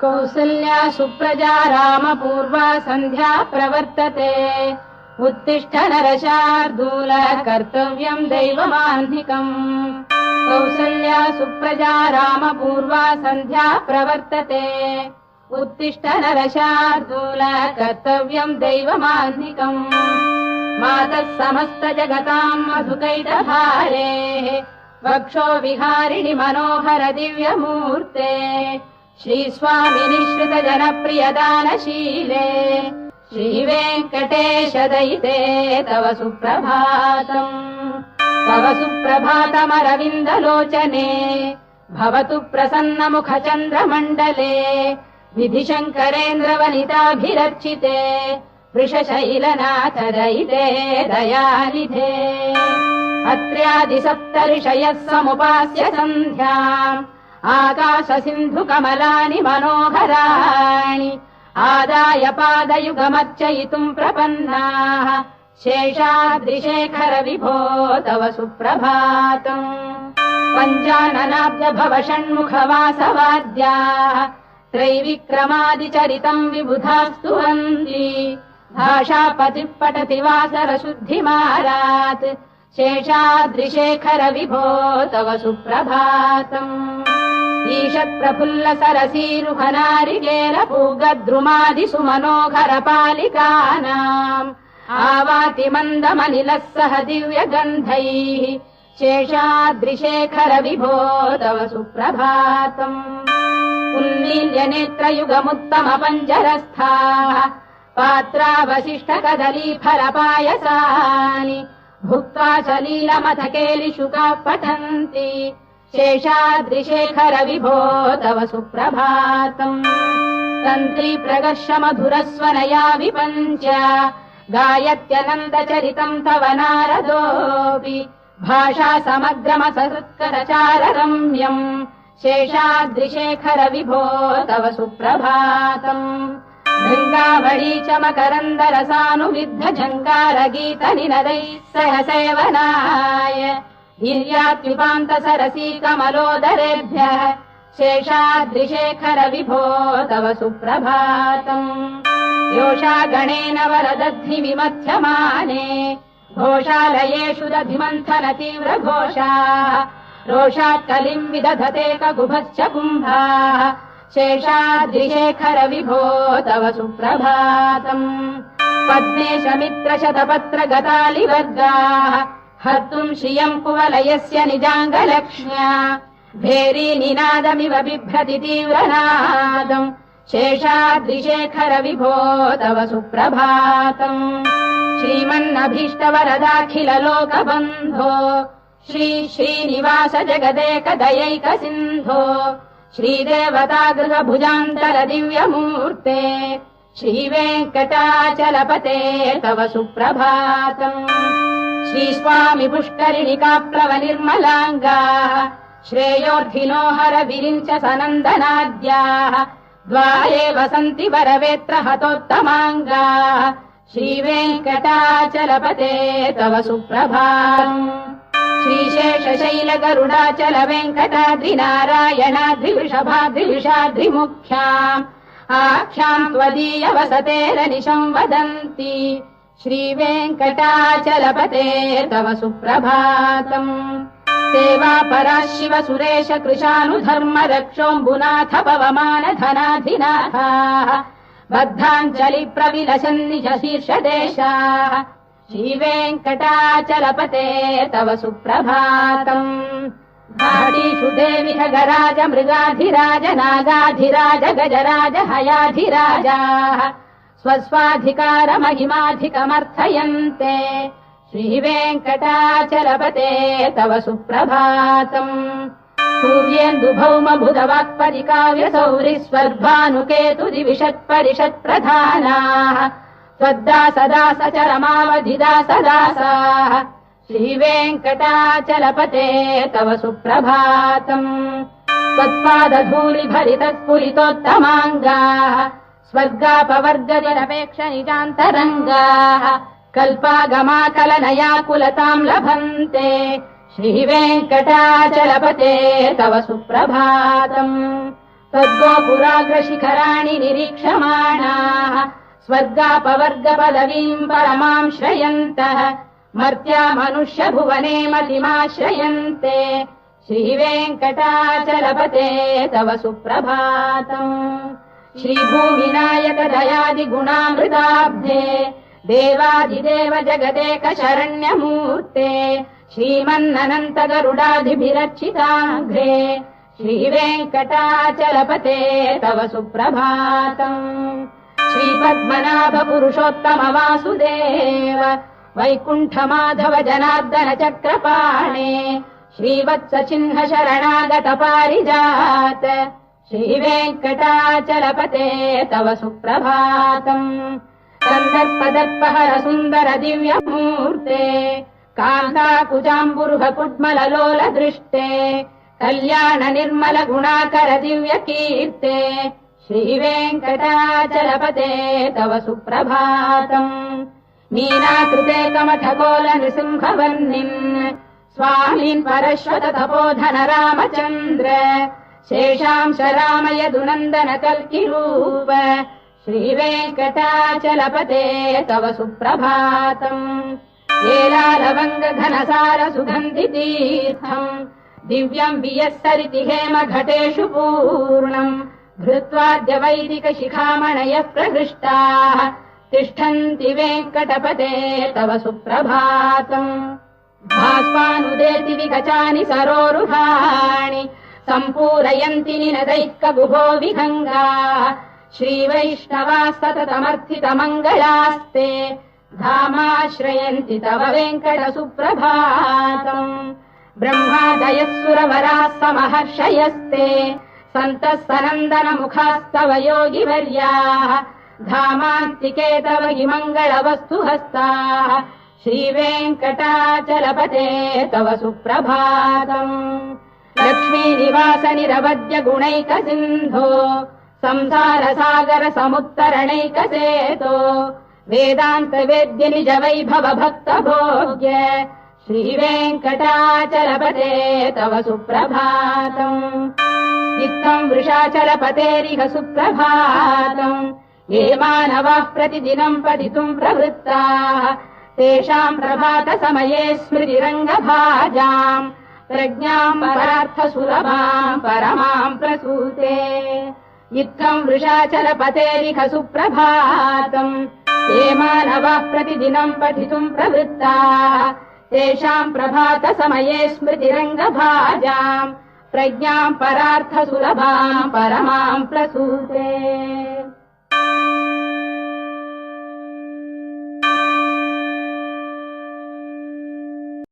कौसल्या सुप्रजा रामपूर्वा सन्ध्या प्रवर्तते उत्तिष्ठ नरशार्दूल कर्तव्यम् दैवमाह्निकम् कौसल्या सुप्रजा रामपूर्वा सन्ध्या प्रवर्तते उत्तिष्ठ नरशार्दूल कर्तव्यम् दैवमाह्निकम् मातः समस्त जगताम् मधुकैटभारेः वक्षो विहारिणि मनोहर दिव्यमूर्ते श्रीस्वामिनि श्रित जनप्रियदानशीले श्रीवेङ्कटेश दयिते तव सुप्रभातम् तव सुप्रभातमरविन्दलोचने भवतु प्रसन्नमुख चन्द्रमण्डले विधिशङ्करेन्द्रवनिताभिरर्चिते वृषशैलनाथ दयिते दयानिधे अत्र्यादिसप्तऋषयः समुपास्य सन्ध्याम् आकाश सिन्धु कमलानि मनोहराणि आदाय पादयुगमर्चयितुम् प्रपन्नाः शेषाद्रिशेखर विभो तव सुप्रभातम् पञ्चाननाब्ज भव षण्मुखवासवाद्याः त्रैविक्रमादिचरितम् विबुधास्तु वन्ति भाषापतिः पठति वासरशुद्धिमारात् शेषाद्रिशेखर विभो तव सुप्रभातम् ईषत्प्रफुल्ल सरसीरुहनारिकेल पूगद्रुमादिषु मनोहर पालिकानाम् आवाति मन्दमनिलः सह दिव्यगन्धैः शेषाद्रिशेखर विभो तव सुप्रभातम् उन्मील्य नेत्रयुगमुत्तम पञ्जरस्थाः पात्रावशिष्ट कदली फलपायसानि भुक्त्वा सलीलमथ केलिशुकाः पठन्ति शेषाद्रिशेखर विभो तव सुप्रभातम् तन्त्री प्रगर्ष मधुरस्वनया विपञ्च गायत्यनन्दचरितम् तव नारदोऽपि भाषा समग्रमसहृत्करचार रम्यम् शेषाद्रिशेखर विभो तव सुप्रभातम् भृङ्गावळी च मकरन्दरसानुविद्ध झङ्कारगीतनिनदैः सह सेवनाय वीर्यात्युपान्त सरसी कमलोदरेभ्यः शेषाद्रिशेखर विभो तव सुप्रभातम् योषा गणेन वरदध्नि विमथ्यमाने घोषालयेषु दधिमन्थन तीव्र घोषाः रोषात् कलिम् विदधते ककुभश्च कुम्भाः शेषाद्रिशेखर विभो तव सुप्रभातम् पद्मेशमित्र शतपत्र गतालिवर्गाः हर्तुम् श्रियम् कुवलयस्य निजाङ्गलक्ष्म्या भेरी निनादमिव बिभ्रति तीव्रनादम् शेषाद्रिशेखर विभो तव सुप्रभातम् श्रीमन्नभीष्टवरदाखिल लोकबन्धो श्री श्रीनिवास जगदेक दयैक सिन्धो श्रीदेवतागृह भुजान्तर दिव्यमूर्ते श्रीवेङ्कटाचलपते तव सुप्रभातम् श्रीस्वामि पुष्करिणिकाप्लव निर्मलाङ्गाः श्रेयोर्धिनो हर विरिञ्च सनन्दनाद्याः द्वारे वसन्ति वरवेत्र हतोत्तमाङ्गाः श्रीवेङ्कटाचलपते तव सुप्रभातम् श्रीशेषशैल गरुडाचल वेङ्कटाद्रिनारायणाद्रिवृषभाद्रिविषाद्रिमुख्याम् आख्याम् त्वदीय वसतेरनिशम् वदन्ति श्रीवेङ्कटाचलपते तव सुप्रभातम् सेवापरा शिव सुरेश कृशानुधर्म रक्षोऽम्बुनाथ पवमान धनाधिनाथाः बद्धाञ्जलि प्रविलसन्निज शीर्षदेशाः श्रीवेङ्कटाचलपते तव सुप्रभातम् घाटीषु देवि खगराज मृगाधिराज नागाधिराज गजराज हयाधिराजाः स्वस्वाधिकार महिमाधिकमर्थयन्ते श्रीवेङ्कटाचलपते तव सुप्रभातम् सूर्येन्दुभौम बुधवाक्परिकाव्यसौरि स्वर्भानुकेतु दिविषत्परिषत्प्रधानाः त्वद्दासदास चरमावधिदासदासाः श्रीवेङ्कटाचलपते तव सुप्रभातम् त्वत्पादधूलिभरितस्फुरितोत्तमाङ्गाः स्वर्गापवर्गनिरपेक्ष निजान्तरङ्गाः कल्पागमाकलनयाकुलताम् लभन्ते श्रीवेङ्कटाचलपते तव सुप्रभातम् त्वद्गोपुराग्रशिखराणि निरीक्षमाणाः स्वर्गापवर्गपदवीम् परमाम् श्रयन्तः मर्त्या मनुष्यभुवने मतिमाश्रयन्ते श्रीवेङ्कटाचलपते तव सुप्रभातम्। श्रीभूमिनायक दयादिगुणामृताब्धे देवादिदेव जगदेक शरण्यमूर्ते श्रीमन्ननन्त गरुडाधिभिरर्चिताघ्रे श्रीवेङ्कटाचलपते तव सुप्रभातम्। श्रीपद्मनाभ पुरुषोत्तम वासुदेव वैकुण्ठ माधव जनार्दन चक्रपाणे श्रीवत्स चिह्न शरणागत पारिजात श्रीवेङ्कटाचलपते तव सुप्रभातम्। कन्दर्पदर्पहर सुन्दर दिव्यमूर्ते कान्ताकुजाम्बुरुह कुड्मललोल दृष्टे कल्याण निर्मल गुणाकर दिव्य कीर्ते श्रीवेङ्कटाचलपते तव सुप्रभातम्। मीनाकृते कमठकोल नृसिंहवर्णिन् स्वामीन् परश्वत तपोधन रामचन्द्र शेषांश रामयदुनन्दन कल्किरूप श्रीवेङ्कटाचलपते तव सुप्रभातम्। एलालवङ्ग घनसार सुगन्धि तीर्थम् दिव्यम् वियस्सरिति हेम घटेषु पूर्णम् धृत्वाद्य वैदिक शिखामणयः प्रहृष्टाः तिष्ठन्ति वेङ्कटपते तव सुप्रभातम्। भास्वानुदेति विगचानि सरोरुहाणि सम्पूरयन्ति निनदैकगुभो विहङ्गाः श्रीवैष्णवाः सततमर्थितमङ्गलास्ते धामाश्रयन्ति तव वेङ्कट सुप्रभातम्। ब्रह्मादयः सुरवराः समहर्षयस्ते सन्तः सनन्दन मुखास्तव योगिवर्याः धामान्तिके तव हि मङ्गलवस्तु हस्ताः श्रीवेङ्कटाचलपते तव सुप्रभातम्। लक्ष्मीनिवास निरवद्य गुणैक सिन्धो संसार सागर समुत्तरणैक सेतो वेदान्त वेद्य निज वैभव भक्त भोग्य श्रीवेङ्कटाचलपते तव सुप्रभातम्। इत्थम् वृषाचलपतेरिह सुप्रभातम्। ये मानवाः प्रतिदिनम् पठितुम् प्रवृत्ताः तेषाम् प्रभात समये स्मृतिरङ्गभाजाम् प्रज्ञाम् परार्थसुलभाम् परमाम् प्रसूते। इत्थम् वृषाचलपतेरिह सुप्रभातम्। ये मानवाः प्रतिदिनम् पठितुम् प्रवृत्ताः तेषाम् प्रभात समये स्मृतिरङ्गभाजाम् प्रज्ञाम् परार्थसुलभाम् परमाम् प्रसूते।